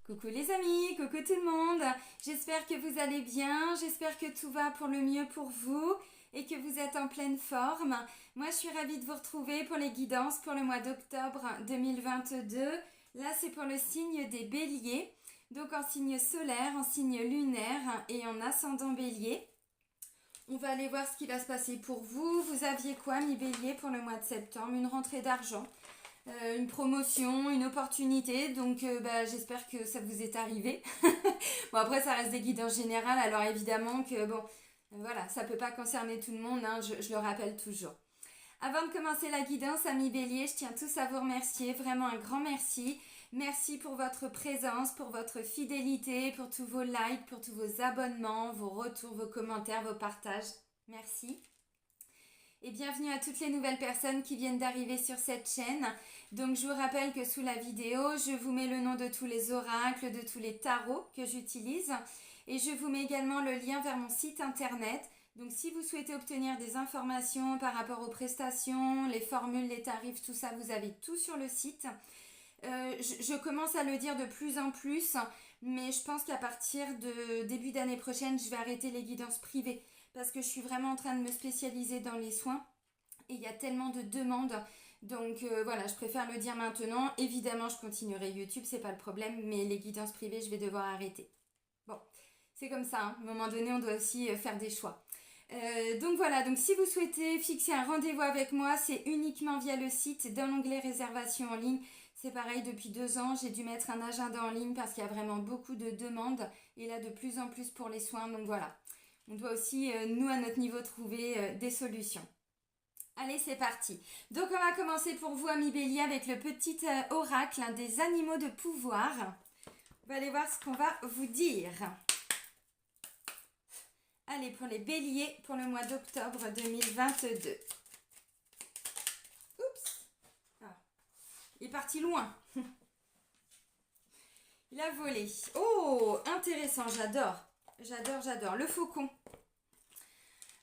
Coucou les amis, coucou tout le monde. J'espère que vous allez bien, j'espère que tout va pour le mieux pour vous et que vous êtes en pleine forme. Moi, je suis ravie de vous retrouver pour les guidances pour le mois d'octobre 2022. Là, c'est pour le signe des béliers, donc en signe solaire, en signe lunaire et en ascendant bélier. On va aller voir ce qui va se passer pour vous. Vous aviez quoi, mi bélier, pour le mois de septembre? Une rentrée d'argent. Une promotion, une opportunité, donc j'espère que ça vous est arrivé. Bon, après ça reste des guidances générales, alors évidemment que voilà, ça peut pas concerner tout le monde, hein, je le rappelle toujours. Avant de commencer la guidance, amis bélier, je tiens tous à vous remercier, vraiment un grand merci. Merci pour votre présence, pour votre fidélité, pour tous vos likes, pour tous vos abonnements, vos retours, vos commentaires, vos partages. Merci. Et bienvenue à toutes les nouvelles personnes qui viennent d'arriver sur cette chaîne. Donc je vous rappelle que sous la vidéo, je vous mets le nom de tous les oracles, de tous les tarots que j'utilise. Et je vous mets également le lien vers mon site internet. Donc si vous souhaitez obtenir des informations par rapport aux prestations, les formules, les tarifs, tout ça, vous avez tout sur le site. Je commence à le dire de plus en plus, mais je pense qu'à partir de début d'année prochaine, je vais arrêter les guidances privées. Parce que je suis vraiment en train de me spécialiser dans les soins et il y a tellement de demandes, donc voilà, je préfère le dire maintenant. Évidemment, je continuerai YouTube, c'est pas le problème, mais les guidances privées, je vais devoir arrêter. Bon, c'est comme ça, hein. À un moment donné, on doit aussi faire des choix. Donc voilà, donc si vous souhaitez fixer un rendez-vous avec moi, c'est uniquement via le site, dans l'onglet réservation en ligne. C'est pareil, depuis 2 ans, j'ai dû mettre un agenda en ligne parce qu'il y a vraiment beaucoup de demandes et là de plus en plus pour les soins, donc voilà. On doit aussi, nous, à notre niveau, trouver des solutions. Allez, c'est parti. Donc, on va commencer pour vous, amis bélier, avec le petit oracle des animaux de pouvoir. On va aller voir ce qu'on va vous dire. Allez, pour les béliers, pour le mois d'octobre 2022. Oups. Ah. Il est parti loin. Il a volé. Oh, intéressant, j'adore. J'adore. Le faucon.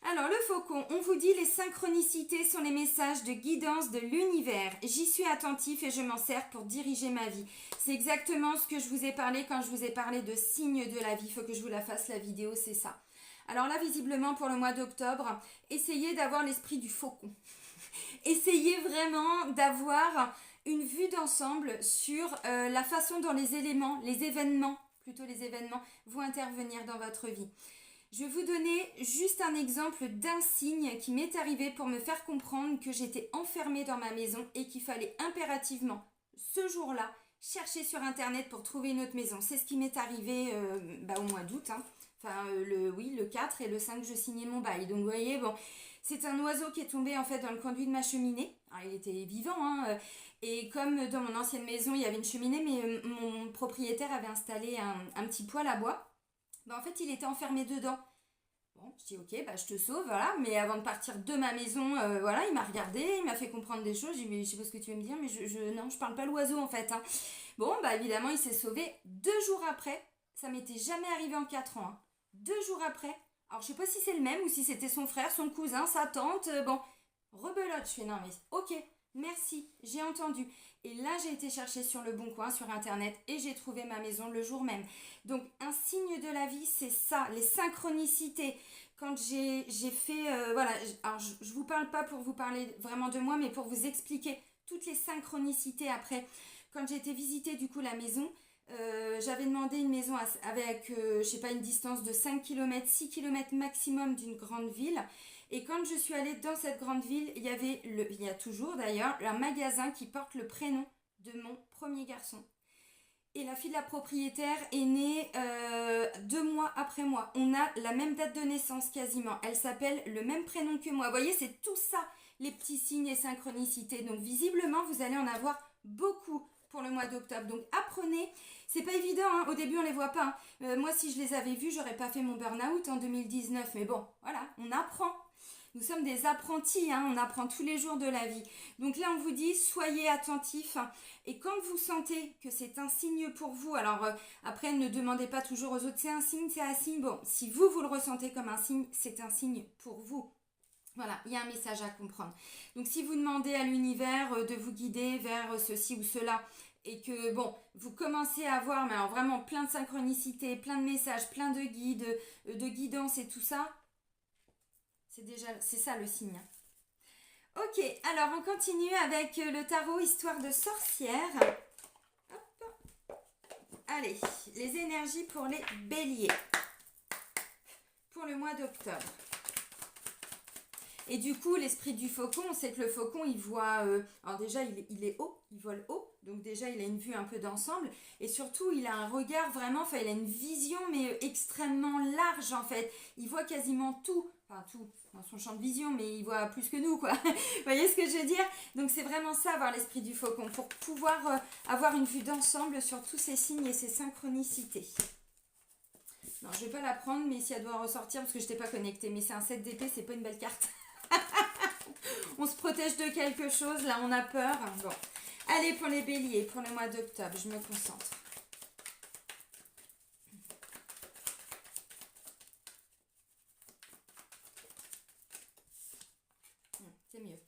Alors, le faucon, on vous dit les synchronicités sont les messages de guidance de l'univers. J'y suis attentif et je m'en sers pour diriger ma vie. C'est exactement ce que je vous ai parlé quand je vous ai parlé de signes de la vie. Il faut que je vous la fasse, la vidéo, c'est ça. Alors là, visiblement, pour le mois d'octobre, essayez d'avoir l'esprit du faucon. Essayez vraiment d'avoir une vue d'ensemble sur la façon dont les événements vont intervenir dans votre vie. Je vais vous donner juste un exemple d'un signe qui m'est arrivé pour me faire comprendre que j'étais enfermée dans ma maison et qu'il fallait impérativement, ce jour-là, chercher sur internet pour trouver une autre maison. C'est ce qui m'est arrivé au mois d'août. Hein. Enfin, le 4 et le 5, je signais mon bail. Donc, vous voyez, bon, c'est un oiseau qui est tombé en fait dans le conduit de ma cheminée. Alors, il était vivant, hein. Et comme dans mon ancienne maison, il y avait une cheminée, mais mon propriétaire avait installé un petit poêle à bois. En fait, il était enfermé dedans. Bon, je dis ok, je te sauve, voilà. Mais avant de partir de ma maison, voilà, il m'a regardé, il m'a fait comprendre des choses. J'ai dit, mais je sais pas ce que tu veux me dire, mais non, je parle pas l'oiseau en fait. Hein. Bon, évidemment, il s'est sauvé 2 jours après. Ça m'était jamais arrivé en 4 ans. Hein. 2 jours après. Alors, je sais pas si c'est le même ou si c'était son frère, son cousin, sa tante. Rebelote. Je fais non, mais ok, merci, j'ai entendu. Et là, j'ai été chercher sur le bon coin, sur internet, et j'ai trouvé ma maison le jour même. Donc, un signe de la vie, c'est ça, les synchronicités. Quand j'ai fait, alors je vous parle pas pour vous parler vraiment de moi, mais pour vous expliquer toutes les synchronicités après. Quand j'ai été visiter du coup la maison, j'avais demandé une maison avec, une distance de 5 km, 6 km maximum d'une grande ville. Et quand je suis allée dans cette grande ville, il y a toujours d'ailleurs un magasin qui porte le prénom de mon premier garçon. Et la fille de la propriétaire est née 2 mois après moi. On a la même date de naissance quasiment. Elle s'appelle le même prénom que moi. Vous voyez, c'est tout ça, les petits signes et synchronicités. Donc visiblement, vous allez en avoir beaucoup pour le mois d'octobre. Donc apprenez. C'est pas évident, hein. Au début on les voit pas. Hein. Moi, si je les avais vus, j'aurais pas fait mon burn-out en 2019. Mais bon, voilà, on apprend. Nous sommes des apprentis, hein, on apprend tous les jours de la vie. Donc là, on vous dit, soyez attentifs. Et quand vous sentez que c'est un signe pour vous, alors après, ne demandez pas toujours aux autres, c'est un signe, c'est un signe. Bon, si vous le ressentez comme un signe, c'est un signe pour vous. Voilà, il y a un message à comprendre. Donc si vous demandez à l'univers de vous guider vers ceci ou cela, et que bon, vous commencez à avoir, mais alors vraiment plein de synchronicité, plein de messages, plein de guides, de guidance et tout ça, c'est ça le signe. Ok, alors on continue avec le tarot Histoire de sorcière. Hop. Allez, les énergies pour les béliers pour le mois d'octobre. Et du coup, l'esprit du faucon, c'est que le faucon, il voit... alors déjà, il est haut, il vole haut. Donc déjà, il a une vue un peu d'ensemble. Et surtout, il a un regard vraiment... Enfin, il a une vision, mais extrêmement large, en fait. Il voit quasiment tout. Enfin, tout dans son champ de vision, mais il voit plus que nous, quoi. Vous voyez ce que je veux dire? Donc c'est vraiment ça, avoir l'esprit du faucon. Pour pouvoir avoir une vue d'ensemble sur tous ces signes et ces synchronicités. Non, je vais pas la prendre, mais si elle doit ressortir, parce que je n'étais pas connectée. Mais c'est un 7 d'épée, c'est pas une belle carte. On se protège de quelque chose, là on a peur. Bon, allez pour les béliers, pour le mois d'octobre, je me concentre. C'est mieux.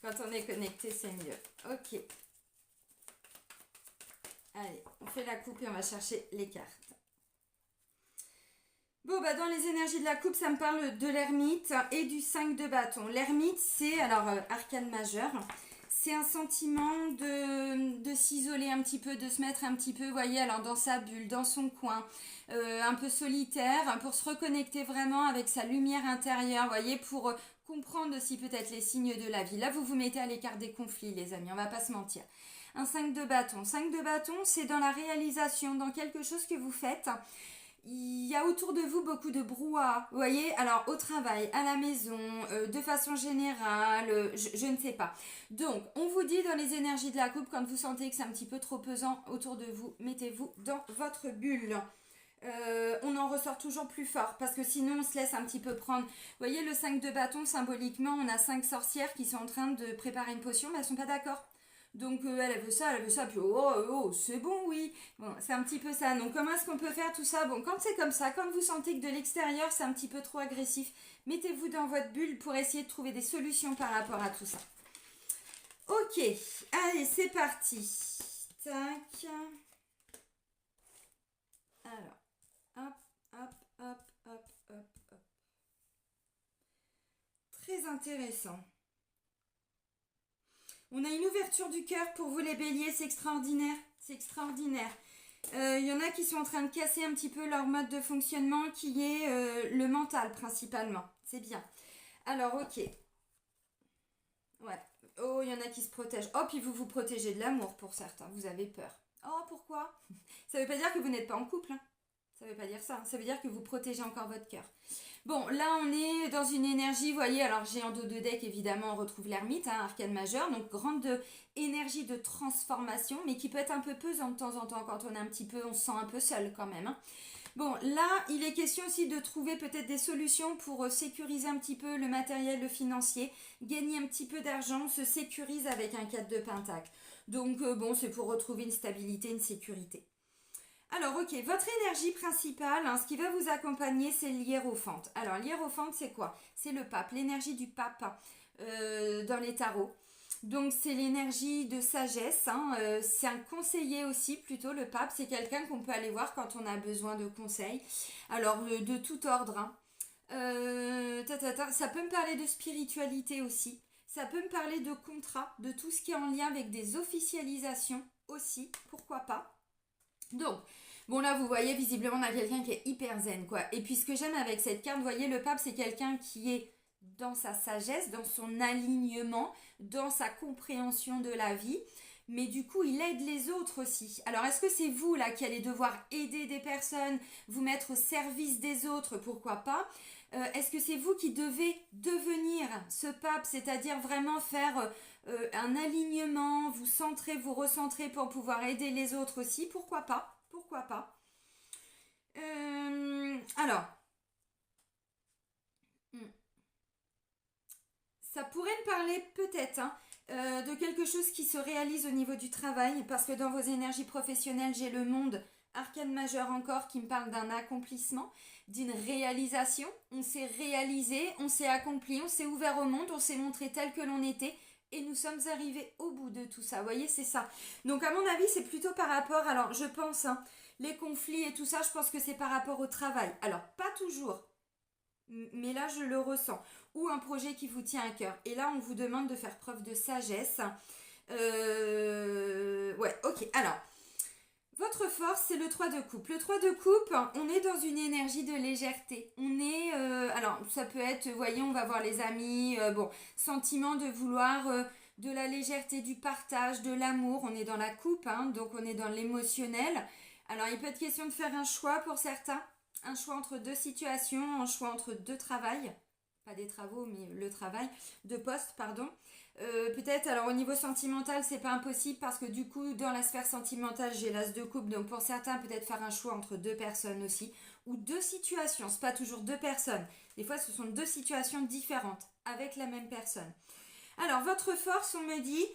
Quand on est connecté, c'est mieux. Ok. Allez, on fait la coupe et on va chercher les cartes. Bon, bah dans les énergies de la coupe, ça me parle de l'ermite et du 5 de bâton. L'ermite, c'est, alors, arcane majeur, c'est un sentiment de s'isoler un petit peu, de se mettre un petit peu, vous voyez, alors dans sa bulle, dans son coin, un peu solitaire, pour se reconnecter vraiment avec sa lumière intérieure, vous voyez, pour comprendre aussi peut-être les signes de la vie. Là, vous vous mettez à l'écart des conflits, les amis, on va pas se mentir. Un 5 de bâton. 5 de bâton, c'est dans la réalisation, dans quelque chose que vous faites. Il y a autour de vous beaucoup de brouhaha, vous voyez, alors au travail, à la maison, de façon générale, je ne sais pas. Donc, on vous dit dans les énergies de la coupe, quand vous sentez que c'est un petit peu trop pesant autour de vous, mettez-vous dans votre bulle. On en ressort toujours plus fort, parce que sinon on se laisse un petit peu prendre. Vous voyez, le 5 de bâton, symboliquement, on a 5 sorcières qui sont en train de préparer une potion, mais elles ne sont pas d'accord. Donc elle veut ça, puis c'est bon, oui. Bon, c'est un petit peu ça. Donc comment est-ce qu'on peut faire tout ça? Bon, quand c'est comme ça, quand vous sentez que de l'extérieur c'est un petit peu trop agressif, mettez-vous dans votre bulle pour essayer de trouver des solutions par rapport à tout ça. Ok, allez, c'est parti. Tac. Alors, hop. Très intéressant. On a une ouverture du cœur pour vous les béliers, c'est extraordinaire, c'est extraordinaire. Il y en a qui sont en train de casser un petit peu leur mode de fonctionnement qui est le mental principalement, c'est bien. Alors ok, ouais, oh il y en a qui se protègent, oh puis vous vous protégez de l'amour pour certains, vous avez peur. Oh pourquoi? Ça veut pas dire que vous n'êtes pas en couple, hein. Ça veut pas dire ça, ça veut dire que vous protégez encore votre cœur. Bon, là on est dans une énergie, vous voyez, alors j'ai en dos de deck évidemment, on retrouve l'ermite, hein, arcane majeur, donc grande énergie de transformation, mais qui peut être un peu pesante de temps en temps quand on est un petit peu, on se sent un peu seul quand même. Hein. Bon, là il est question aussi de trouver peut-être des solutions pour sécuriser un petit peu le matériel, le financier, gagner un petit peu d'argent, on se sécurise avec un 4 de pentacle. Donc bon, c'est pour retrouver une stabilité, une sécurité. Alors, ok, votre énergie principale, hein, ce qui va vous accompagner, c'est l'hiérophante. Alors, l'hiérophante, c'est quoi? C'est le pape, l'énergie du pape dans les tarots. Donc, c'est l'énergie de sagesse. Hein, c'est un conseiller aussi, plutôt, le pape. C'est quelqu'un qu'on peut aller voir quand on a besoin de conseils. Alors, de tout ordre. Hein. Ça peut me parler de spiritualité aussi. Ça peut me parler de contrat, de tout ce qui est en lien avec des officialisations aussi. Pourquoi pas? Donc, bon là vous voyez visiblement on a quelqu'un qui est hyper zen quoi. Et puis ce que j'aime avec cette carte, vous voyez le pape c'est quelqu'un qui est dans sa sagesse, dans son alignement, dans sa compréhension de la vie. Mais du coup il aide les autres aussi. Alors est-ce que c'est vous là qui allez devoir aider des personnes, vous mettre au service des autres, pourquoi pas? Est-ce que c'est vous qui devez devenir ce pape, c'est-à-dire vraiment faire un alignement, vous centrer, vous recentrer pour pouvoir aider les autres aussi, pourquoi pas? Pourquoi pas? Alors, ça pourrait me parler peut-être de quelque chose qui se réalise au niveau du travail, parce que dans vos énergies professionnelles, j'ai le monde arcane majeur encore qui me parle d'un accomplissement, d'une réalisation. On s'est réalisé, on s'est accompli, on s'est ouvert au monde, on s'est montré tel que l'on était et nous sommes arrivés au bout de tout ça. Vous voyez, c'est ça. Donc, à mon avis, c'est plutôt par rapport, alors je pense, hein, les conflits et tout ça, je pense que c'est par rapport au travail. Alors, pas toujours, mais là, je le ressens. Ou un projet qui vous tient à cœur. Et là, on vous demande de faire preuve de sagesse. Ouais, ok. Alors, votre force, c'est le 3 de coupe. Le 3 de coupe, on est dans une énergie de légèreté. On est... alors, ça peut être, vous voyez, on va voir les amis, bon, sentiment de vouloir de la légèreté, du partage, de l'amour. On est dans la coupe, hein, donc on est dans l'émotionnel. Alors, il peut être question de faire un choix pour certains. Un choix entre deux situations, un choix entre deux travails. Pas des travaux, mais le travail. Deux postes, pardon. Peut-être, alors au niveau sentimental, c'est pas impossible parce que du coup, dans la sphère sentimentale, j'ai l'as de coupe. Donc pour certains, peut-être faire un choix entre deux personnes aussi. Ou deux situations, c'est pas toujours deux personnes. Des fois, ce sont deux situations différentes avec la même personne. Alors, votre force, on me dit...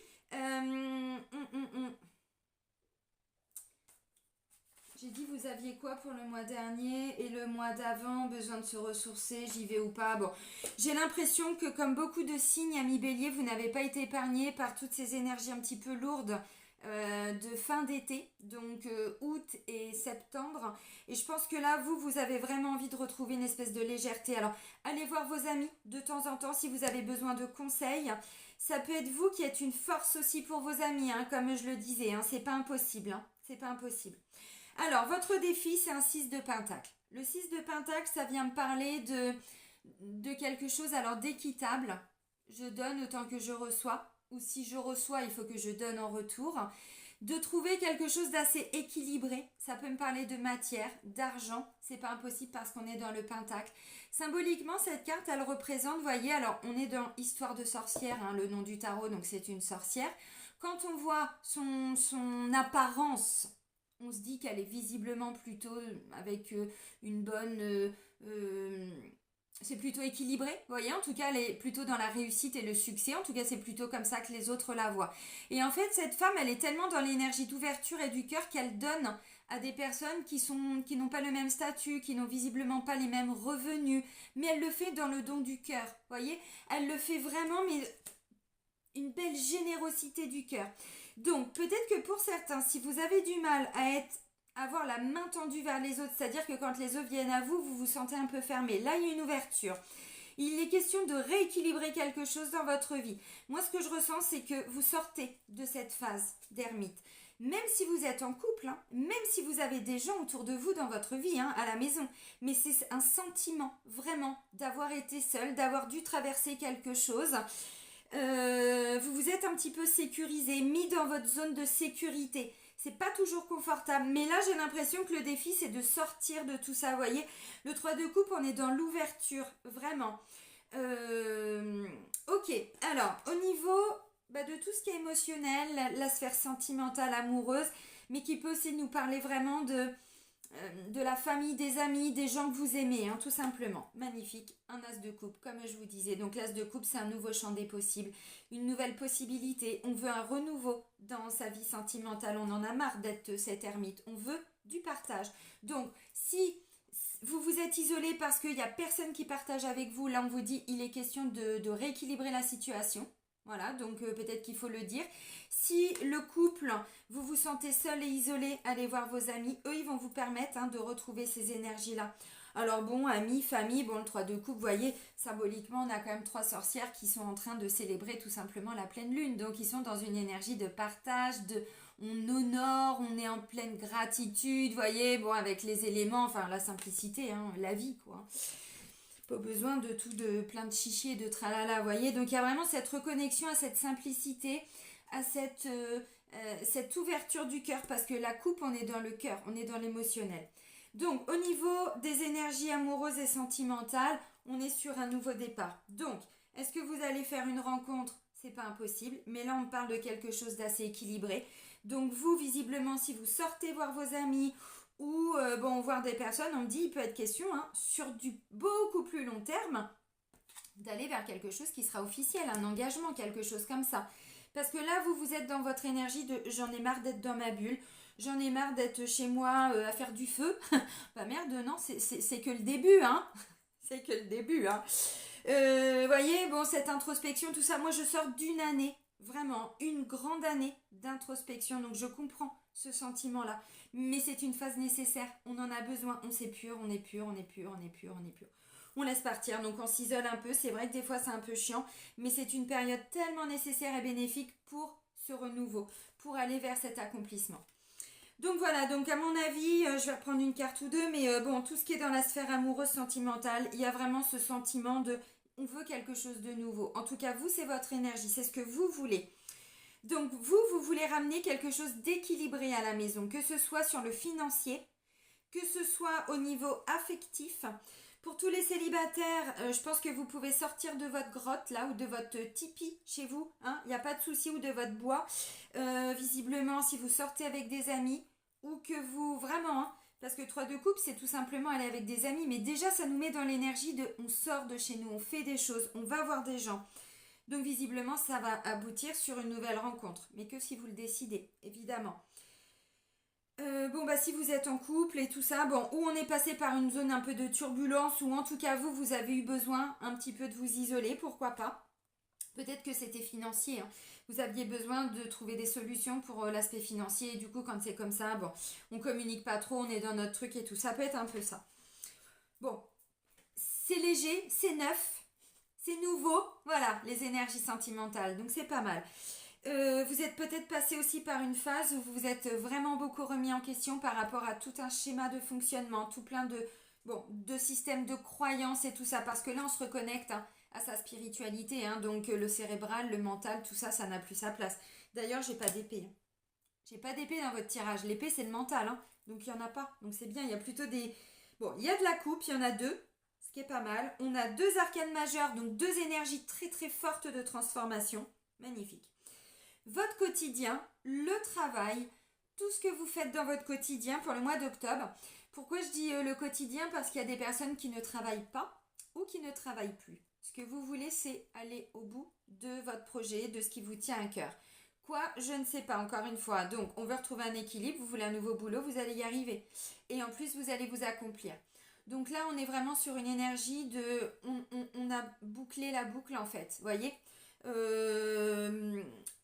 J'ai dit, vous aviez quoi pour le mois dernier et le mois d'avant, besoin de se ressourcer, j'y vais ou pas. Bon, j'ai l'impression que comme beaucoup de signes, amis bélier, vous n'avez pas été épargné par toutes ces énergies un petit peu lourdes de fin d'été, donc août et septembre. Et je pense que là, vous avez vraiment envie de retrouver une espèce de légèreté. Alors, allez voir vos amis de temps en temps si vous avez besoin de conseils. Ça peut être vous qui êtes une force aussi pour vos amis, hein, comme je le disais, hein, c'est pas impossible, hein, c'est pas impossible. Alors, votre défi, c'est un 6 de pentacle. Le 6 de pentacle, ça vient me parler de quelque chose alors d'équitable. Je donne autant que je reçois. Ou si je reçois, il faut que je donne en retour. De trouver quelque chose d'assez équilibré. Ça peut me parler de matière, d'argent. C'est pas impossible parce qu'on est dans le pentacle. Symboliquement, cette carte, elle représente, vous voyez, alors on est dans Histoire de sorcière, hein, le nom du tarot, donc c'est une sorcière. Quand on voit son apparence, on se dit qu'elle est visiblement plutôt avec une bonne... c'est plutôt équilibré, vous voyez, en tout cas elle est plutôt dans la réussite et le succès, en tout cas c'est plutôt comme ça que les autres la voient. Et en fait cette femme, elle est tellement dans l'énergie d'ouverture et du cœur qu'elle donne à des personnes qui n'ont pas le même statut, qui n'ont visiblement pas les mêmes revenus, mais elle le fait dans le don du cœur, vous voyez, elle le fait vraiment, mais une belle générosité du cœur. Donc, peut-être que pour certains, si vous avez du mal à avoir la main tendue vers les autres, c'est-à-dire que quand les autres viennent à vous, vous vous sentez un peu fermé. Là, il y a une ouverture. Il est question de rééquilibrer quelque chose dans votre vie. Moi, ce que je ressens, c'est que vous sortez de cette phase d'ermite. Même si vous êtes en couple, hein, même si vous avez des gens autour de vous dans votre vie, hein, à la maison. Mais c'est un sentiment, vraiment, d'avoir été seul, d'avoir dû traverser quelque chose. Vous vous êtes un petit peu sécurisé, mis dans votre zone de sécurité. C'est pas toujours confortable, mais là j'ai l'impression que le défi c'est de sortir de tout ça, vous voyez. Le 3 de coupe, on est dans l'ouverture, vraiment. Ok, alors au niveau de tout ce qui est émotionnel, la sphère sentimentale, amoureuse, mais qui peut aussi nous parler vraiment de la famille, des amis, des gens que vous aimez, hein, tout simplement. Magnifique, un as de coupe, comme je vous disais. Donc l'as de coupe, c'est un nouveau champ des possibles, une nouvelle possibilité. On veut un renouveau dans sa vie sentimentale. On en a marre d'être cette ermite. On veut du partage. Donc, si vous vous êtes isolé parce qu'il n'y a personne qui partage avec vous, là on vous dit il est question de rééquilibrer la situation. Voilà, donc peut-être qu'il faut le dire. Si le couple, vous vous sentez seul et isolé, allez voir vos amis. Eux, ils vont vous permettre de retrouver ces énergies-là. Alors bon, amis, famille, bon, le 3 de coupe, vous voyez, symboliquement, on a quand même 3 sorcières qui sont en train de célébrer tout simplement la pleine lune. Donc, ils sont dans une énergie de partage, on honore, on est en pleine gratitude, vous voyez, bon, avec les éléments, enfin, la simplicité, hein, la vie, quoi. Pas besoin de tout, de plein de chichis et de tralala, vous voyez. Donc il y a vraiment cette reconnexion à cette simplicité, à cette ouverture du cœur, parce que la coupe, on est dans le cœur, on est dans l'émotionnel. Donc au niveau des énergies amoureuses et sentimentales, on est sur un nouveau départ. Donc, est-ce que vous allez faire une rencontre? C'est pas impossible, mais là on parle de quelque chose d'assez équilibré. Donc vous, visiblement, si vous sortez voir vos amis ou voir des personnes, on me dit il peut être question sur du beaucoup plus long terme d'aller vers quelque chose qui sera officiel, un engagement, quelque chose comme ça. Parce que là, vous êtes dans votre énergie de j'en ai marre d'être dans ma bulle, j'en ai marre d'être chez moi à faire du feu. Bah merde, non, c'est que le début, hein. C'est que le début, hein. Voyez, bon, cette introspection, tout ça, moi je sors d'une année vraiment une grande année d'introspection. Donc je comprends ce sentiment-là. Mais c'est une phase nécessaire. On en a besoin. On s'épure, on épure, on épure, on épure, on épure. On laisse partir. Donc on s'isole un peu. C'est vrai que des fois c'est un peu chiant. Mais c'est une période tellement nécessaire et bénéfique pour ce renouveau. Pour aller vers cet accomplissement. Donc voilà, donc à mon avis, je vais reprendre une carte ou deux, mais bon, tout ce qui est dans la sphère amoureuse, sentimentale, il y a vraiment ce sentiment de on veut quelque chose de nouveau. En tout cas, vous, c'est votre énergie, c'est ce que vous voulez. Donc vous voulez ramener quelque chose d'équilibré à la maison, que ce soit sur le financier, que ce soit au niveau affectif. Pour tous les célibataires, je pense que vous pouvez sortir de votre grotte là ou de votre tipi chez vous. Hein, il n'y a pas de souci, ou de votre bois. Visiblement, si vous sortez avec des amis ou que vous vraiment, hein, parce que 3 de coupe, c'est tout simplement aller avec des amis. Mais déjà, ça nous met dans l'énergie de on sort de chez nous, on fait des choses, on va voir des gens. Donc visiblement, ça va aboutir sur une nouvelle rencontre. Mais que si vous le décidez, évidemment. Bon bah si vous êtes en couple et tout ça, bon, ou on est passé par une zone un peu de turbulence, ou en tout cas vous avez eu besoin un petit peu de vous isoler, pourquoi pas. Peut-être que c'était financier, hein. Vous aviez besoin de trouver des solutions pour l'aspect financier, et du coup quand c'est comme ça, bon, on communique pas trop, on est dans notre truc et tout, ça peut être un peu ça. Bon, c'est léger, c'est neuf, c'est nouveau, voilà, les énergies sentimentales, donc c'est pas mal. Vous êtes peut-être passé aussi par une phase où vous vous êtes vraiment beaucoup remis en question par rapport à tout un schéma de fonctionnement, tout plein de systèmes de croyances et tout ça, parce que là on se reconnecte, hein, à sa spiritualité, hein, donc le cérébral, le mental, tout ça, ça n'a plus sa place. D'ailleurs, j'ai pas d'épée. J'ai pas d'épée dans votre tirage. L'épée, c'est le mental, hein, donc il y en a pas. Donc c'est bien, il y a plutôt des... Bon, il y a de la coupe, il y en a deux, ce qui est pas mal. On a 2 arcanes majeures, donc 2 énergies très très fortes de transformation. Magnifique. Votre quotidien, le travail, tout ce que vous faites dans votre quotidien pour le mois d'octobre. Pourquoi je dis le quotidien? Parce qu'il y a des personnes qui ne travaillent pas ou qui ne travaillent plus. Ce que vous voulez, c'est aller au bout de votre projet, de ce qui vous tient à cœur. Quoi? Je ne sais pas, encore une fois. Donc, on veut retrouver un équilibre, vous voulez un nouveau boulot, vous allez y arriver. Et en plus, vous allez vous accomplir. Donc là, on est vraiment sur une énergie de... On a bouclé la boucle, en fait. Vous voyez?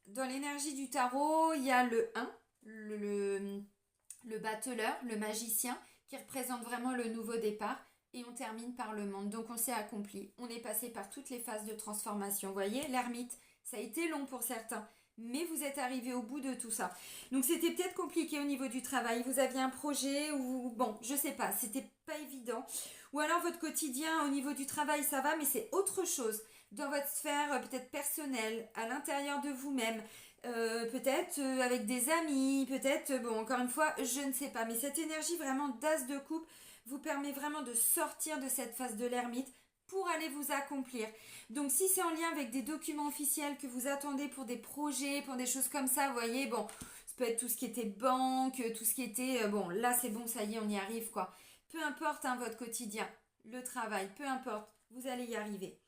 Dans l'énergie du tarot, il y a le 1, le battleur, le magicien, qui représente vraiment le nouveau départ. Et on termine par le monde. Donc on s'est accompli. On est passé par toutes les phases de transformation. Vous voyez, l'ermite, ça a été long pour certains. Mais vous êtes arrivé au bout de tout ça. Donc c'était peut-être compliqué au niveau du travail. Vous aviez un projet ou... Bon, je sais pas, c'était pas évident. Ou alors votre quotidien au niveau du travail, ça va, mais c'est autre chose. Dans votre sphère peut-être personnelle, à l'intérieur de vous-même. Peut-être avec des amis, peut-être, bon, encore une fois, je ne sais pas. Mais cette énergie vraiment d'as de coupe vous permet vraiment de sortir de cette phase de l'ermite pour aller vous accomplir. Donc si c'est en lien avec des documents officiels que vous attendez pour des projets, pour des choses comme ça, vous voyez, bon, ça peut être tout ce qui était banque, tout ce qui était, bon, là c'est bon, ça y est, on y arrive, quoi. Peu importe, hein, votre quotidien, le travail, peu importe, vous allez y arriver.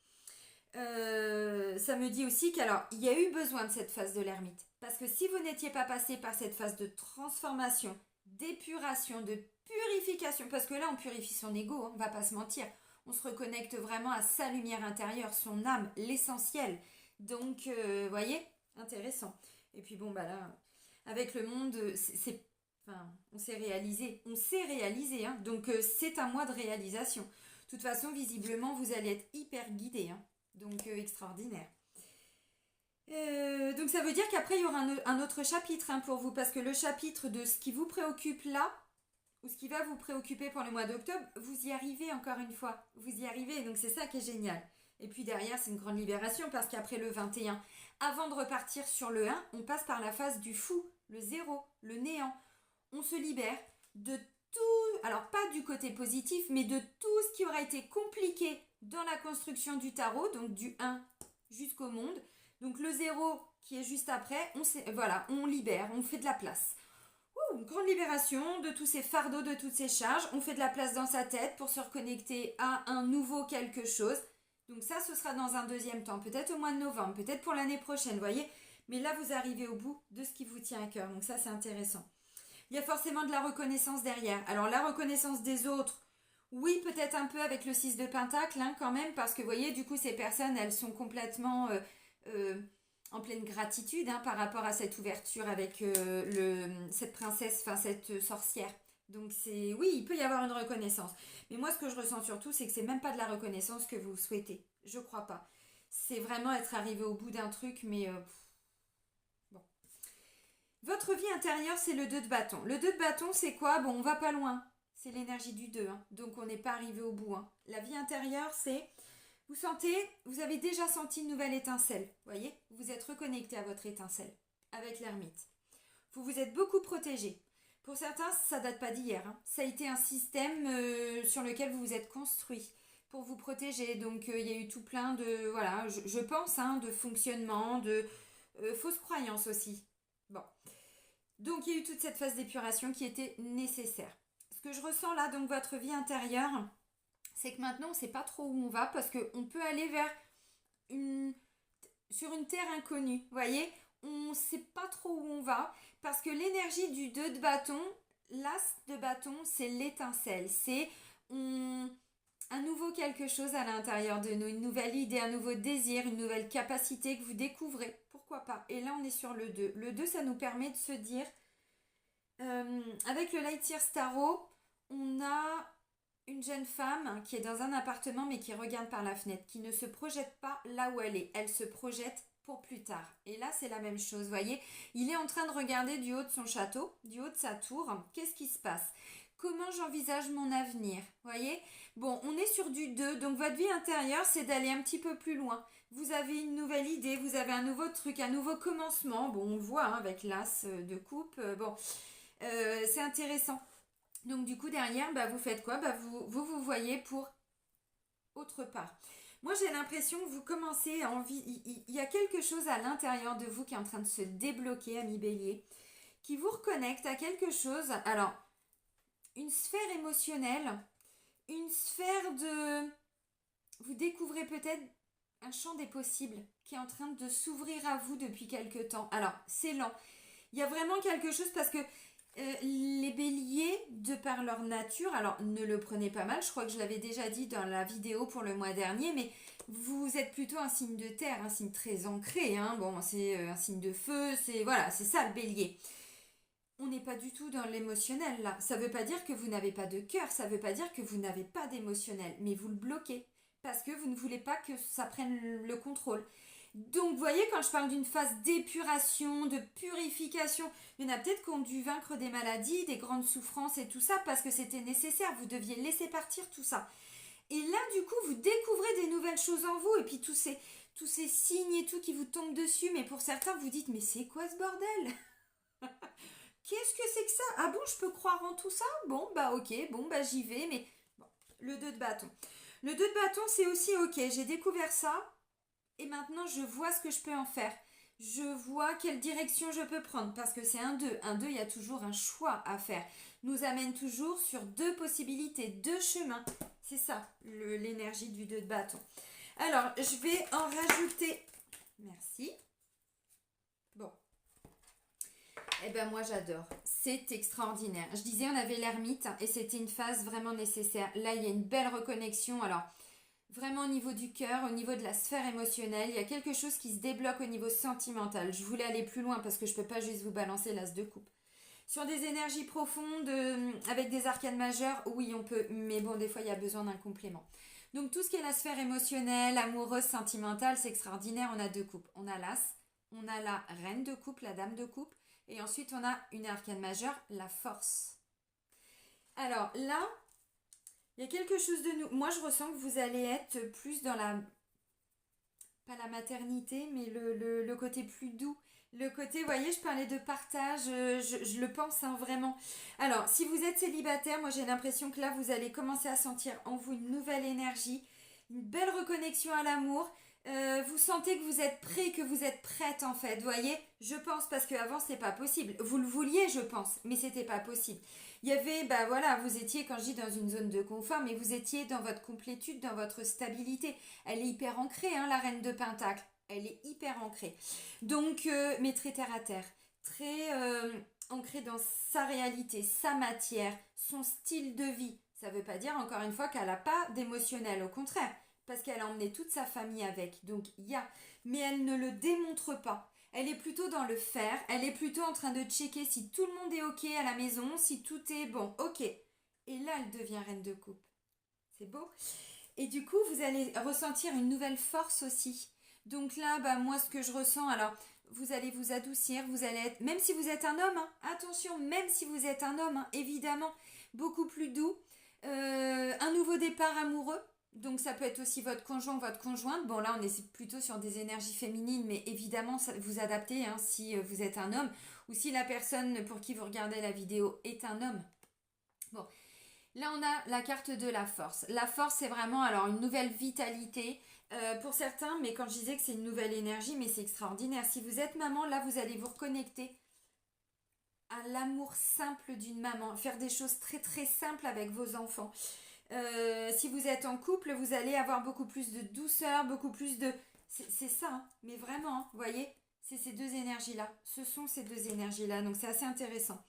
Ça me dit aussi qu'alors, il y a eu besoin de cette phase de l'ermite. Parce que si vous n'étiez pas passé par cette phase de transformation, d'épuration, de purification, parce que là on purifie son ego, hein, on va pas se mentir, on se reconnecte vraiment à sa lumière intérieure, son âme, l'essentiel. Donc, voyez, intéressant. Et puis bon, bah là, avec le monde, enfin, on s'est réalisé, hein, donc c'est un mois de réalisation. De toute façon, visiblement, vous allez être hyper guidé, hein, donc extraordinaire. Donc ça veut dire qu'après il y aura un autre chapitre, hein, pour vous, parce que le chapitre de ce qui vous préoccupe là, ou ce qui va vous préoccuper pour le mois d'octobre, vous y arrivez encore une fois, vous y arrivez, donc c'est ça qui est génial. Et puis derrière c'est une grande libération, parce qu'après le 21, avant de repartir sur le 1, on passe par la phase du fou, le zéro, le néant. On se libère de tout, alors pas du côté positif, mais de tout ce qui aura été compliqué dans la construction du tarot, donc du 1 jusqu'au monde. Donc le 0 qui est juste après, on libère, on fait de la place. Une grande libération de tous ces fardeaux, de toutes ces charges. On fait de la place dans sa tête pour se reconnecter à un nouveau quelque chose. Donc ça, ce sera dans un deuxième temps, peut-être au mois de novembre, peut-être pour l'année prochaine, vous voyez. Mais là, vous arrivez au bout de ce qui vous tient à cœur. Donc ça, c'est intéressant. Il y a forcément de la reconnaissance derrière. Alors la reconnaissance des autres, oui, peut-être un peu avec le 6 de Pentacle, hein, quand même, parce que vous voyez, du coup, ces personnes, elles sont complètement... en pleine gratitude hein, par rapport à cette ouverture avec cette princesse, enfin cette sorcière. Donc c'est oui, il peut y avoir une reconnaissance. Mais moi ce que je ressens surtout, c'est que c'est même pas de la reconnaissance que vous souhaitez. Je crois pas. C'est vraiment être arrivé au bout d'un truc, mais bon. Votre vie intérieure, c'est le 2 de bâton. Le 2 de bâton, c'est quoi? Bon, on va pas loin. C'est l'énergie du 2, hein. Donc on n'est pas arrivé au bout, hein. La vie intérieure, c'est vous sentez, vous avez déjà senti une nouvelle étincelle. Voyez, vous êtes reconnecté à votre étincelle avec l'ermite. Vous vous êtes beaucoup protégé. Pour certains, ça date pas d'hier, hein. Ça a été un système sur lequel vous vous êtes construit pour vous protéger. Donc il y a eu tout plein de, voilà, je pense, hein, de fonctionnement, de fausses croyances aussi. Bon. Donc il y a eu toute cette phase d'épuration qui était nécessaire. Ce que je ressens là, donc votre vie intérieure, c'est que maintenant on ne sait pas trop où on va parce qu'on peut aller sur une terre inconnue. Vous voyez, on ne sait pas trop où on va parce que l'énergie du 2 de bâton, l'as de bâton, c'est l'étincelle. C'est un nouveau quelque chose à l'intérieur de nous, une nouvelle idée, un nouveau désir, une nouvelle capacité que vous découvrez. Pourquoi pas? Et là, on est sur le 2. Le 2, ça nous permet de se dire, avec le Light Year Starro, on a une jeune femme qui est dans un appartement mais qui regarde par la fenêtre, qui ne se projette pas là où elle est. Elle se projette pour plus tard. Et là, c'est la même chose, vous voyez. Il est en train de regarder du haut de son château, du haut de sa tour. Qu'est-ce qui se passe? Comment j'envisage mon avenir? Voyez? Bon, on est sur du 2, donc votre vie intérieure, c'est d'aller un petit peu plus loin. Vous avez une nouvelle idée, vous avez un nouveau truc, un nouveau commencement. Bon, on le voit hein, avec l'as de coupe. Bon, c'est intéressant. Donc du coup, derrière, bah, vous faites quoi? Bah, vous voyez pour autre part. Moi, j'ai l'impression que vous commencez à envie... Il y a quelque chose à l'intérieur de vous qui est en train de se débloquer, ami Bélier, qui vous reconnecte à quelque chose. Alors, une sphère émotionnelle, une sphère de... Vous découvrez peut-être un champ des possibles qui est en train de s'ouvrir à vous depuis quelque temps. Alors, c'est lent. Il y a vraiment quelque chose parce que les béliers, de par leur nature, alors ne le prenez pas mal, je crois que je l'avais déjà dit dans la vidéo pour le mois dernier, mais vous êtes plutôt un signe de terre, un signe très ancré, hein. Bon, c'est un signe de feu, c'est voilà, c'est ça le bélier. On n'est pas du tout dans l'émotionnel là. Ça ne veut pas dire que vous n'avez pas de cœur, ça ne veut pas dire que vous n'avez pas d'émotionnel, mais vous le bloquez parce que vous ne voulez pas que ça prenne le contrôle. Donc, vous voyez, quand je parle d'une phase d'épuration, de purification, il y en a peut-être qui ont dû vaincre des maladies, des grandes souffrances et tout ça parce que c'était nécessaire. Vous deviez laisser partir tout ça. Et là, du coup, vous découvrez des nouvelles choses en vous et puis tous ces signes et tout qui vous tombent dessus. Mais pour certains, vous dites, mais c'est quoi ce bordel? Qu'est-ce que c'est que ça? Ah bon, je peux croire en tout ça? Bon, bah ok, bon, bah j'y vais, mais bon, le 2 de bâton. Le 2 de bâton, c'est aussi ok, j'ai découvert ça, et maintenant je vois ce que je peux en faire. Je vois quelle direction je peux prendre, parce que c'est un 2. Un 2, il y a toujours un choix à faire. Nous amène toujours sur deux possibilités, deux chemins. C'est ça, l'énergie du 2 de bâton. Alors, je vais en rajouter... Merci. Bon. Eh ben moi j'adore, c'est extraordinaire. Je disais on avait l'ermite et c'était une phase vraiment nécessaire. Là il y a une belle reconnexion, alors vraiment au niveau du cœur, au niveau de la sphère émotionnelle, il y a quelque chose qui se débloque au niveau sentimental. Je voulais aller plus loin parce que je peux pas juste vous balancer l'as de coupe. Sur des énergies profondes, avec des arcanes majeures, oui on peut, mais bon des fois il y a besoin d'un complément. Donc tout ce qui est la sphère émotionnelle, amoureuse, sentimentale, c'est extraordinaire. On a deux coupes, on a l'as, on a la reine de coupe, la dame de coupe. Et ensuite, on a une arcane majeure, la force. Alors là, il y a quelque chose de nous. Moi, je ressens que vous allez être plus dans la... Pas la maternité, mais le côté plus doux. Le côté, vous voyez, je parlais de partage, je le pense hein, vraiment. Alors, si vous êtes célibataire, moi j'ai l'impression que là, vous allez commencer à sentir en vous une nouvelle énergie, une belle reconnexion à l'amour. Vous sentez que vous êtes prêt, que vous êtes prête en fait, vous voyez, je pense parce qu'avant c'est pas possible, vous le vouliez je pense, mais c'était pas possible. Il y avait, bah voilà, vous étiez, quand je dis dans une zone de confort, mais vous étiez dans votre complétude, dans votre stabilité, elle est hyper ancrée hein, la reine de Pentacle, elle est hyper ancrée, donc, mais très terre à terre, très ancrée dans sa réalité, sa matière, son style de vie, ça veut pas dire encore une fois qu'elle n'a pas d'émotionnel, au contraire. parce qu'elle a emmené toute sa famille avec. Donc il y a, mais elle ne le démontre pas. Elle est plutôt dans le faire, elle est plutôt en train de checker si tout le monde est ok à la maison, si tout est bon, ok. Et là, elle devient reine de coupe. C'est beau. Et du coup, vous allez ressentir une nouvelle force aussi. Donc là, bah, moi, ce que je ressens, alors, vous allez vous adoucir, vous allez être, même si vous êtes un homme, hein, attention, même si vous êtes un homme, hein, évidemment, beaucoup plus doux. Un nouveau départ amoureux. Donc ça peut être aussi votre conjoint ou votre conjointe. Bon là on est plutôt sur des énergies féminines, mais évidemment ça, vous adaptez hein, si vous êtes un homme ou si la personne pour qui vous regardez la vidéo est un homme. Bon, là on a la carte de la force. La force c'est vraiment alors une nouvelle vitalité pour certains, mais quand je disais que c'est une nouvelle énergie, mais c'est extraordinaire. Si vous êtes maman, là vous allez vous reconnecter à l'amour simple d'une maman, faire des choses très très simples avec vos enfants. Si vous êtes en couple, vous allez avoir beaucoup plus de douceur, beaucoup plus de... C'est ça, hein, mais vraiment, hein, vous voyez, c'est ces deux énergies-là. Ce sont ces deux énergies-là, donc c'est assez intéressant.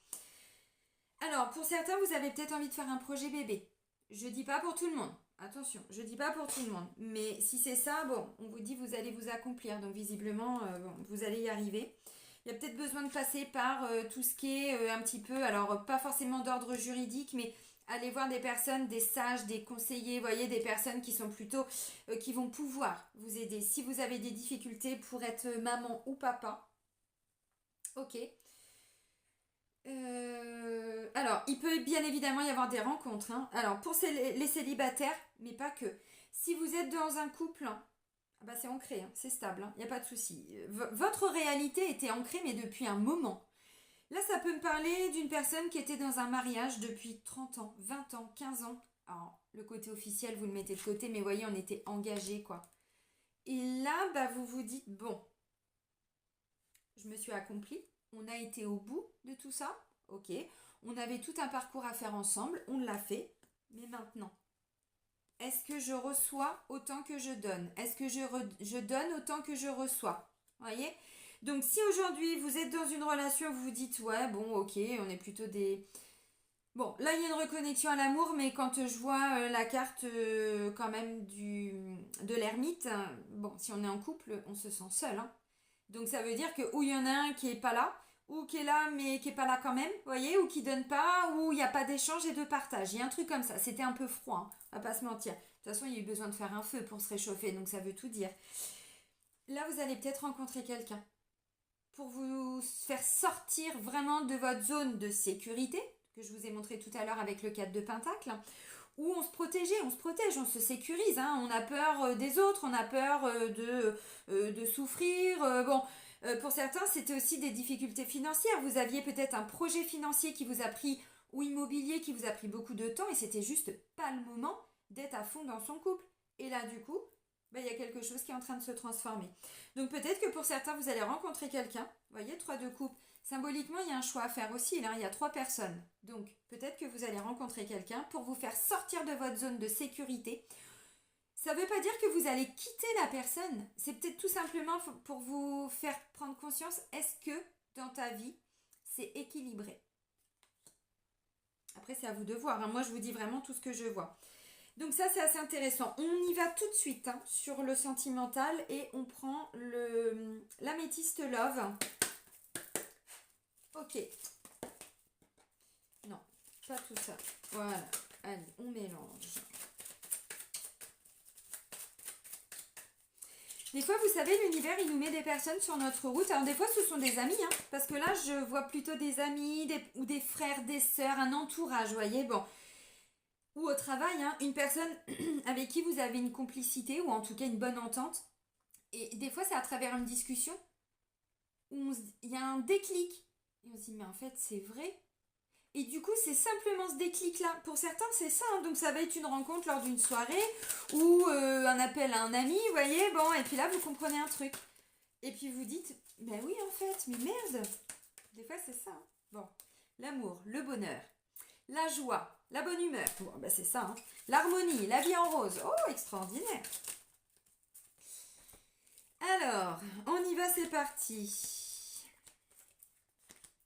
Alors, pour certains, vous avez peut-être envie de faire un projet bébé. Je dis pas pour tout le monde. Attention, je dis pas pour tout le monde. Mais si c'est ça, bon, on vous dit vous allez vous accomplir. Donc visiblement, bon, vous allez y arriver. Il y a peut-être besoin de passer par tout ce qui est un petit peu, alors pas forcément d'ordre juridique, mais aller voir des personnes, des sages, des conseillers, voyez, des personnes qui sont plutôt, qui vont pouvoir vous aider. Si vous avez des difficultés pour être maman ou papa, ok. Alors, il peut bien évidemment y avoir des rencontres. Hein. Alors, pour les célibataires, mais pas que. Si vous êtes dans un couple, bah c'est ancré, hein, c'est stable, il n'y a pas de souci. Votre réalité était ancrée, mais depuis un moment. Là, ça peut me parler d'une personne qui était dans un mariage depuis 30 ans, 20 ans, 15 ans. Alors, le côté officiel, vous le mettez de côté, mais voyez, on était engagés, quoi. Et là, bah, vous vous dites, bon, je me suis accomplie, on a été au bout de tout ça, ok. On avait tout un parcours à faire ensemble, on l'a fait, mais maintenant, est-ce que je reçois autant que je donne? Est-ce que je donne autant que je reçois? Vous voyez? Donc si aujourd'hui vous êtes dans une relation, vous vous dites ouais bon ok on est plutôt des... Bon là il y a une reconnexion à l'amour mais quand je vois la carte quand même de l'ermite, hein, bon si on est en couple on se sent seul. Hein. Donc ça veut dire que ou il y en a un qui est pas là ou qui est là mais qui est pas là quand même, vous voyez, ou qui donne pas, ou il n'y a pas d'échange et de partage. Il y a un truc comme ça, c'était un peu froid, hein, on va pas se mentir. De toute façon il y a eu besoin de faire un feu pour se réchauffer donc ça veut tout dire. Là vous allez peut-être rencontrer quelqu'un pour vous faire sortir vraiment de votre zone de sécurité, que je vous ai montré tout à l'heure avec le 4 de Pentacle, où on se protégeait, on se protège, on se sécurise, hein, on a peur des autres, on a peur de souffrir. Bon, pour certains, c'était aussi des difficultés financières. Vous aviez peut-être un projet financier qui vous a pris, ou immobilier qui vous a pris beaucoup de temps, et c'était juste pas le moment d'être à fond dans son couple. Et là, du coup, ben, il y a quelque chose qui est en train de se transformer. Donc peut-être que pour certains, vous allez rencontrer quelqu'un. Vous voyez, 3 de coupe. Symboliquement, il y a un choix à faire aussi. Là, il y a 3 personnes. Donc peut-être que vous allez rencontrer quelqu'un pour vous faire sortir de votre zone de sécurité. Ça ne veut pas dire que vous allez quitter la personne. C'est peut-être tout simplement pour vous faire prendre conscience, est-ce que dans ta vie, c'est équilibré? Après, c'est à vous de voir. Hein. Moi, je vous dis vraiment tout ce que je vois. Donc ça c'est assez intéressant. On y va tout de suite hein, sur le sentimental et on prend l'améthyste love. Ok. Non, pas tout ça. Voilà. Allez, on mélange. Des fois, vous savez, l'univers, il nous met des personnes sur notre route. Alors des fois, ce sont des amis, hein, parce que là, je vois plutôt des amis ou des frères, des sœurs, un entourage, vous voyez. Bon. Ou au travail, hein, une personne avec qui vous avez une complicité ou en tout cas une bonne entente. Et des fois, c'est à travers une discussion où il y a un déclic. Et on se dit, mais en fait, c'est vrai. Et du coup, c'est simplement ce déclic-là. Pour certains, c'est ça. Hein. Donc, ça va être une rencontre lors d'une soirée ou un appel à un ami, vous voyez. Bon, et puis là, vous comprenez un truc. Et puis, vous dites, ben oui, en fait, mais merde. Des fois, c'est ça. Hein. Bon, l'amour, le bonheur. La joie, la bonne humeur, bon, bah c'est ça, hein. L'harmonie, la vie en rose, oh extraordinaire. Alors, on y va, c'est parti.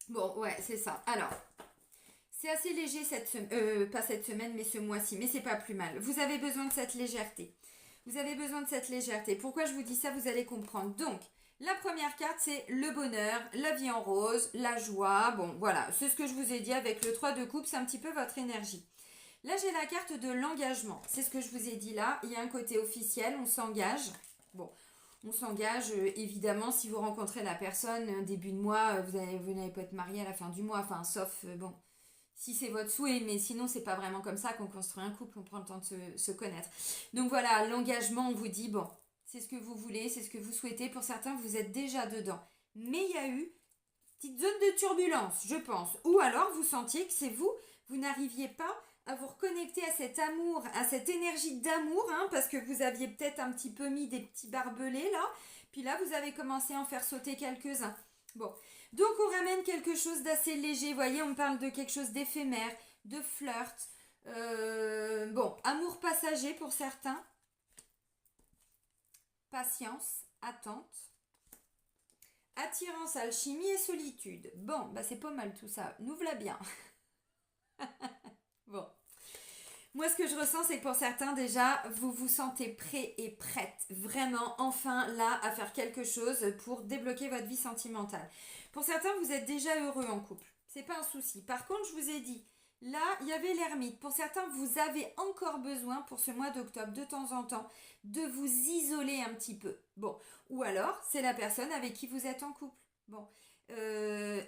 Bon, ouais, c'est ça. Alors, c'est assez léger cette semaine, pas cette semaine, mais ce mois-ci, mais c'est pas plus mal. Vous avez besoin de cette légèreté. Vous avez besoin de cette légèreté. Pourquoi je vous dis ça, vous allez comprendre. Donc, la première carte, c'est le bonheur, la vie en rose, la joie. Bon, voilà, c'est ce que je vous ai dit avec le 3 de coupe, c'est un petit peu votre énergie. Là, j'ai la carte de l'engagement. C'est ce que je vous ai dit là. Il y a un côté officiel, on s'engage. Bon, on s'engage, évidemment, si vous rencontrez la personne début de mois, vous n'allez pas être marié à la fin du mois, enfin, sauf, bon, si c'est votre souhait, mais sinon, c'est pas vraiment comme ça qu'on construit un couple, on prend le temps de se connaître. Donc voilà, l'engagement, on vous dit, bon, c'est ce que vous voulez, c'est ce que vous souhaitez. Pour certains, vous êtes déjà dedans. Mais il y a eu une petite zone de turbulence, je pense. Ou alors, vous sentiez que c'est vous n'arriviez pas à vous reconnecter à cet amour, à cette énergie d'amour, hein, parce que vous aviez peut-être un petit peu mis des petits barbelés là, puis là vous avez commencé à en faire sauter quelques-uns. Bon, donc on ramène quelque chose d'assez léger, vous voyez, on parle de quelque chose d'éphémère, de flirt, bon, amour passager pour certains, patience, attente, attirance, alchimie et solitude. Bon, bah c'est pas mal tout ça, nous voilà bien. Bon. Moi, ce que je ressens, c'est que pour certains, déjà, vous vous sentez prêt et prête, vraiment, enfin, là, à faire quelque chose pour débloquer votre vie sentimentale. Pour certains, vous êtes déjà heureux en couple. C'est pas un souci. Par contre, je vous ai dit, là, il y avait l'ermite. Pour certains, vous avez encore besoin, pour ce mois d'octobre, de temps en temps, de vous isoler un petit peu. Bon. Ou alors, c'est la personne avec qui vous êtes en couple. Bon.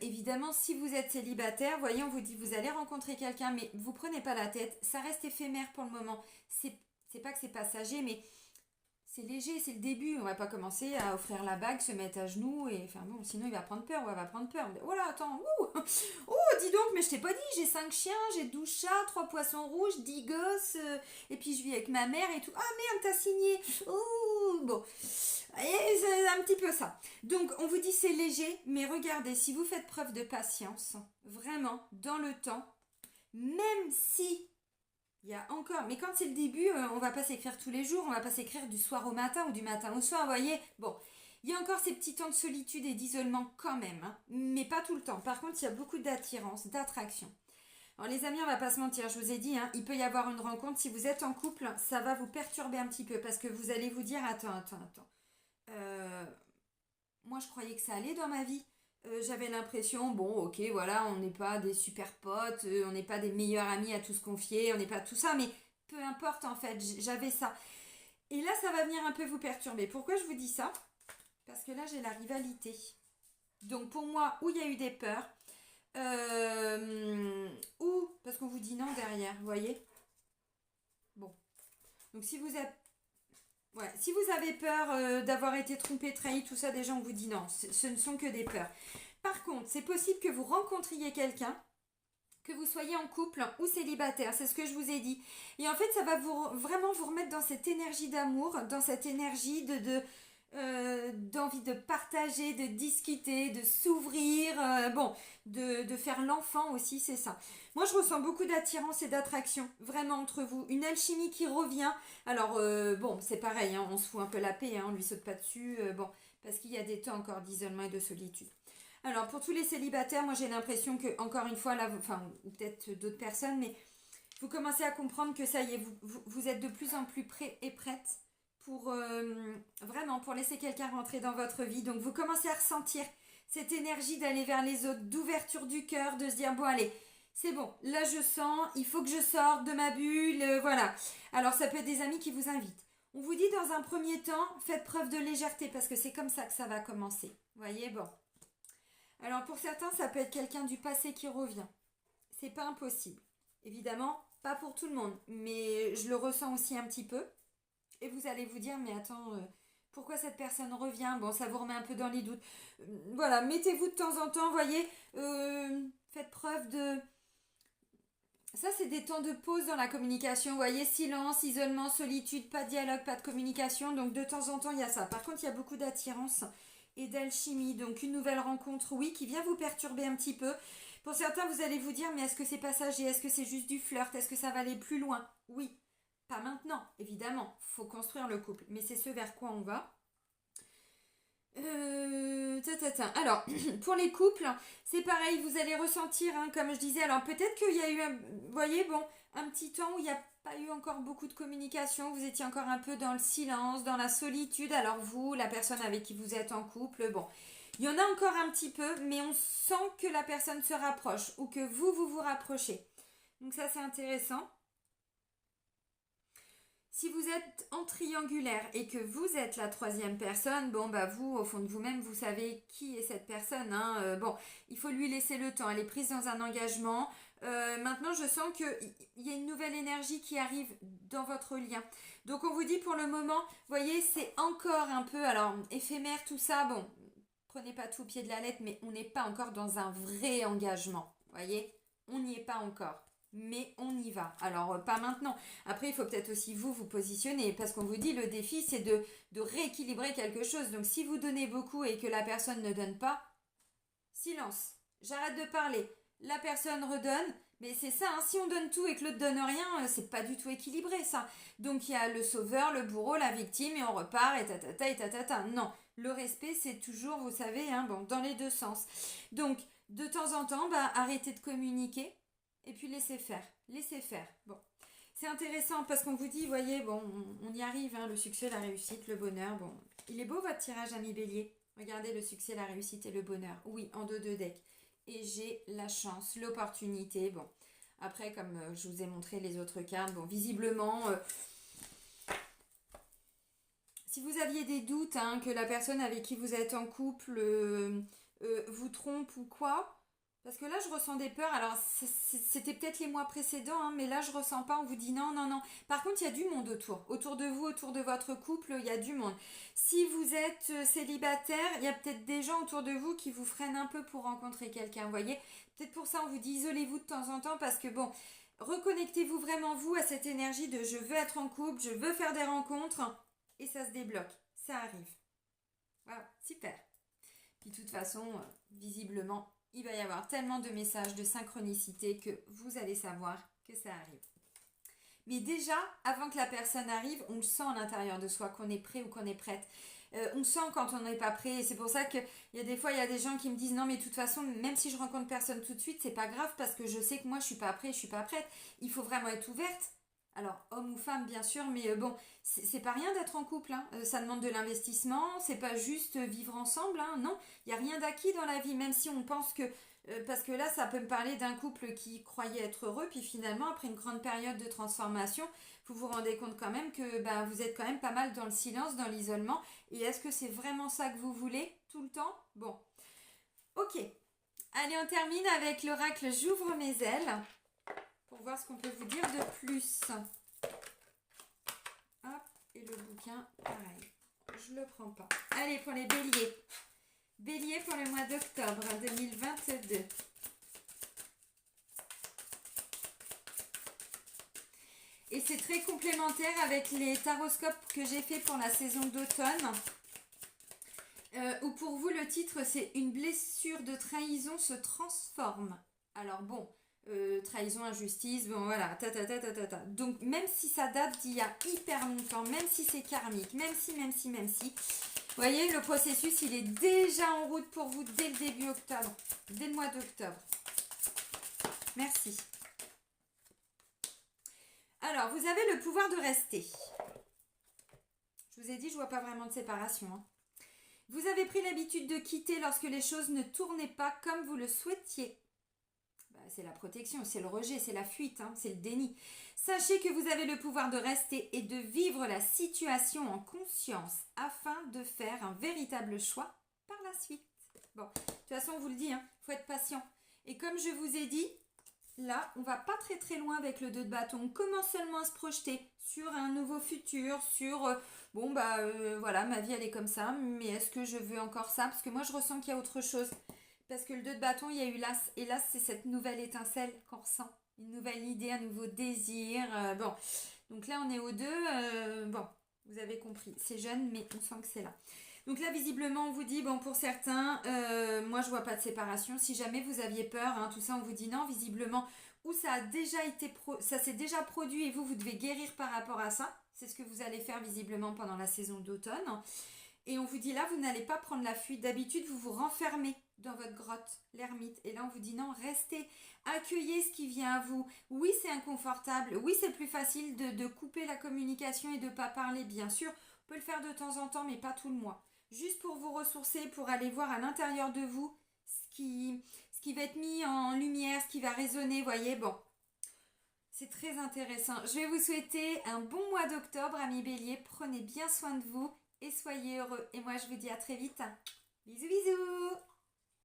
Évidemment, si vous êtes célibataire, voyez, on vous dit vous allez rencontrer quelqu'un, mais vous prenez pas la tête, ça reste éphémère pour le moment. C'est pas que c'est passager, mais c'est léger, c'est le début. On va pas commencer à offrir la bague, se mettre à genoux, et enfin bon, sinon il va prendre peur, ou elle va prendre peur. Oh là, attends, oh, dis donc, mais je t'ai pas dit, j'ai 5 chiens, j'ai 12 chats, 3 poissons rouges, 10 gosses, et puis je vis avec ma mère et tout. Ah merde, t'as signé. Oh, bon. Et c'est un petit peu ça. Donc, on vous dit c'est léger, mais regardez, si vous faites preuve de patience, vraiment, dans le temps, même si il y a encore, mais quand c'est le début, on va pas s'écrire tous les jours, on va pas s'écrire du soir au matin ou du matin au soir, vous voyez. Bon, il y a encore ces petits temps de solitude et d'isolement quand même, hein, mais pas tout le temps. Par contre, il y a beaucoup d'attirance, d'attraction. Alors les amis, on va pas se mentir, je vous ai dit, hein, il peut y avoir une rencontre, si vous êtes en couple, ça va vous perturber un petit peu, parce que vous allez vous dire, attends. Euh, Moi, je croyais que ça allait dans ma vie. J'avais l'impression, bon, ok, voilà, on n'est pas des super potes, on n'est pas des meilleurs amis à tout se confier, on n'est pas tout ça, mais peu importe en fait, j'avais ça. Et là, ça va venir un peu vous perturber. Pourquoi je vous dis ça? Parce que là, j'ai la rivalité. Donc pour moi, où il y a eu des peurs, ou parce qu'on vous dit non derrière, vous voyez? Bon. Donc si vous êtes Ouais, si vous avez peur d'avoir été trompé, trahi, tout ça, déjà on vous dit non, ce ne sont que des peurs. Par contre, c'est possible que vous rencontriez quelqu'un, que vous soyez en couple ou célibataire, c'est ce que je vous ai dit. Et en fait, ça va vraiment vous remettre dans cette énergie d'amour, dans cette énergie d'envie de partager, de discuter, de s'ouvrir, bon, de faire l'enfant aussi, c'est ça. Moi, je ressens beaucoup d'attirance et d'attraction, vraiment entre vous. Une alchimie qui revient. Alors, bon, c'est pareil, hein, on se fout un peu la paix, hein, on lui saute pas dessus, bon, parce qu'il y a des temps encore d'isolement et de solitude. Alors, pour tous les célibataires, moi, j'ai l'impression que, encore une fois, là, enfin, ou peut-être d'autres personnes, mais vous commencez à comprendre que ça y est, vous êtes de plus en plus prêts et prêtes pour vraiment pour laisser quelqu'un rentrer dans votre vie. Donc vous commencez à ressentir cette énergie d'aller vers les autres, d'ouverture du cœur, de se dire bon allez, c'est bon, là je sens, il faut que je sorte de ma bulle, voilà. Alors ça peut être des amis qui vous invitent. On vous dit dans un premier temps, faites preuve de légèreté parce que c'est comme ça que ça va commencer. Vous voyez, bon. Alors pour certains, ça peut être quelqu'un du passé qui revient. C'est pas impossible. Évidemment, pas pour tout le monde, mais je le ressens aussi un petit peu. Et vous allez vous dire, mais attends, pourquoi cette personne revient? Bon, ça vous remet un peu dans les doutes. Voilà, mettez-vous de temps en temps, voyez, faites preuve de... Ça, c'est des temps de pause dans la communication, vous voyez, silence, isolement, solitude, pas de dialogue, pas de communication. Donc de temps en temps, il y a ça. Par contre, il y a beaucoup d'attirance et d'alchimie. Donc une nouvelle rencontre, oui, qui vient vous perturber un petit peu. Pour certains, vous allez vous dire, mais est-ce que c'est passager? Est-ce que c'est juste du flirt? Est-ce que ça va aller plus loin? Oui. Pas maintenant, évidemment, faut construire le couple, mais c'est ce vers quoi on va. Alors, pour les couples, c'est pareil, vous allez ressentir, hein, comme je disais, alors peut-être qu'il y a eu, vous voyez, bon, un petit temps où il n'y a pas eu encore beaucoup de communication, vous étiez encore un peu dans le silence, dans la solitude, alors vous, la personne avec qui vous êtes en couple, bon, il y en a encore un petit peu, mais on sent que la personne se rapproche ou que vous rapprochez. Donc ça, c'est intéressant. Si vous êtes en triangulaire et que vous êtes la troisième personne, bon bah vous, au fond de vous-même, vous savez qui est cette personne. Hein. Bon, il faut lui laisser le temps. Elle est prise dans un engagement. Maintenant, je sens qu'il y a une nouvelle énergie qui arrive dans votre lien. Donc on vous dit pour le moment, vous voyez, c'est encore un peu, alors éphémère tout ça. Bon, prenez pas tout au pied de la lettre, mais on n'est pas encore dans un vrai engagement. Vous voyez, on n'y est pas encore. Mais on y va. Alors, pas maintenant. Après, il faut peut-être aussi vous positionner, parce qu'on vous dit le défi, c'est de rééquilibrer quelque chose. Donc, si vous donnez beaucoup et que la personne ne donne pas, silence. J'arrête de parler. La personne redonne. Mais c'est ça, hein, si on donne tout et que l'autre donne rien, c'est pas du tout équilibré, ça. Donc, il y a le sauveur, le bourreau, la victime, et on repart, et tatata, et tatata. Non. Le respect, c'est toujours, vous savez, hein, bon, dans les deux sens. Donc, de temps en temps, bah, arrêtez de communiquer et puis laissez faire. Laissez faire. Bon. C'est intéressant parce qu'on vous dit, voyez, bon, on y arrive, hein, le succès, la réussite, le bonheur. Bon, il est beau votre tirage, ami Bélier. Regardez le succès, la réussite et le bonheur. Oui, en deux decks. Et j'ai la chance, l'opportunité. Bon, après, comme je vous ai montré les autres cartes, bon, visiblement, si vous aviez des doutes, hein, que la personne avec qui vous êtes en couple vous trompe ou quoi, parce que là je ressens des peurs, alors c'était peut-être les mois précédents, hein, mais là je ressens pas, on vous dit non, non, non. Par contre il y a du monde autour de vous, autour de votre couple, il y a du monde. Si vous êtes célibataire, il y a peut-être des gens autour de vous qui vous freinent un peu pour rencontrer quelqu'un, vous voyez. Peut-être pour ça on vous dit isolez-vous de temps en temps, parce que bon, reconnectez-vous vraiment vous à cette énergie de je veux être en couple, je veux faire des rencontres, et ça se débloque, ça arrive. Voilà, super. Puis de toute façon, visiblement, il va y avoir tellement de messages de synchronicité que vous allez savoir que ça arrive. Mais déjà, avant que la personne arrive, on le sent à l'intérieur de soi, qu'on est prêt ou qu'on est prête. On sent quand on n'est pas prêt. Et c'est pour ça qu'il y a des fois, il y a des gens qui me disent non, mais de toute façon, même si je rencontre personne tout de suite, c'est pas grave parce que je sais que moi, je suis pas prêt, je suis pas prête. Il faut vraiment être ouverte. Alors, homme ou femme, bien sûr, mais bon, c'est pas rien d'être en couple. Hein. Ça demande de l'investissement, c'est pas juste vivre ensemble. Hein. Non, il n'y a rien d'acquis dans la vie, même si on pense que. Parce que là, ça peut me parler d'un couple qui croyait être heureux, puis finalement, après une grande période de transformation, vous vous rendez compte quand même que ben, vous êtes quand même pas mal dans le silence, dans l'isolement. Et est-ce que c'est vraiment ça que vous voulez tout le temps? Bon, ok. Allez, on termine avec l'oracle J'ouvre mes ailes pour voir ce qu'on peut vous dire de plus. Hop, et le bouquin, pareil. Je le prends pas. Allez, pour les béliers. Bélier pour le mois d'octobre 2022. Et c'est très complémentaire avec les taroscopes que j'ai fait pour la saison d'automne. Où pour vous, le titre, c'est Une blessure de trahison se transforme. Alors bon, trahison, injustice, bon voilà, Donc même si ça date d'il y a hyper longtemps, même si c'est karmique, même si, vous voyez, le processus, il est déjà en route pour vous dès le début octobre, dès le mois d'octobre. Merci. Alors, vous avez le pouvoir de rester. Je vous ai dit, je vois pas vraiment de séparation. Hein. Vous avez pris l'habitude de quitter lorsque les choses ne tournaient pas comme vous le souhaitiez. C'est la protection, c'est le rejet, c'est la fuite, hein, c'est le déni. Sachez que vous avez le pouvoir de rester et de vivre la situation en conscience afin de faire un véritable choix par la suite. Bon, de toute façon, on vous le dit, il faut être patient. Et comme je vous ai dit, là, on va pas très très loin avec le 2 de bâton. On commence seulement à se projeter sur un nouveau futur, sur voilà, ma vie elle est comme ça, mais est-ce que je veux encore ça? Parce que moi je ressens qu'il y a autre chose. Parce que le 2 de bâton, il y a eu l'as, et l'as c'est cette nouvelle étincelle qu'on ressent. Une nouvelle idée, un nouveau désir. Bon, donc là on est au 2. Bon, vous avez compris, c'est jeune, mais on sent que c'est là. Donc là, visiblement, on vous dit, bon, pour certains, moi, je vois pas de séparation. Si jamais vous aviez peur, hein, tout ça, on vous dit non, visiblement, ou ça a déjà été, ça s'est déjà produit et vous devez guérir par rapport à ça. C'est ce que vous allez faire visiblement pendant la saison d'automne. Et on vous dit là, vous n'allez pas prendre la fuite. D'habitude, vous vous renfermez dans votre grotte, l'ermite. Et là, on vous dit non, restez, accueillez ce qui vient à vous. Oui, c'est inconfortable. Oui, c'est plus facile de couper la communication et de ne pas parler, bien sûr. On peut le faire de temps en temps, mais pas tout le mois. Juste pour vous ressourcer, pour aller voir à l'intérieur de vous ce qui va être mis en lumière, ce qui va résonner, voyez, bon. C'est très intéressant. Je vais vous souhaiter un bon mois d'octobre, amis Bélier. Prenez bien soin de vous et soyez heureux. Et moi, je vous dis à très vite. Bisous, bisous!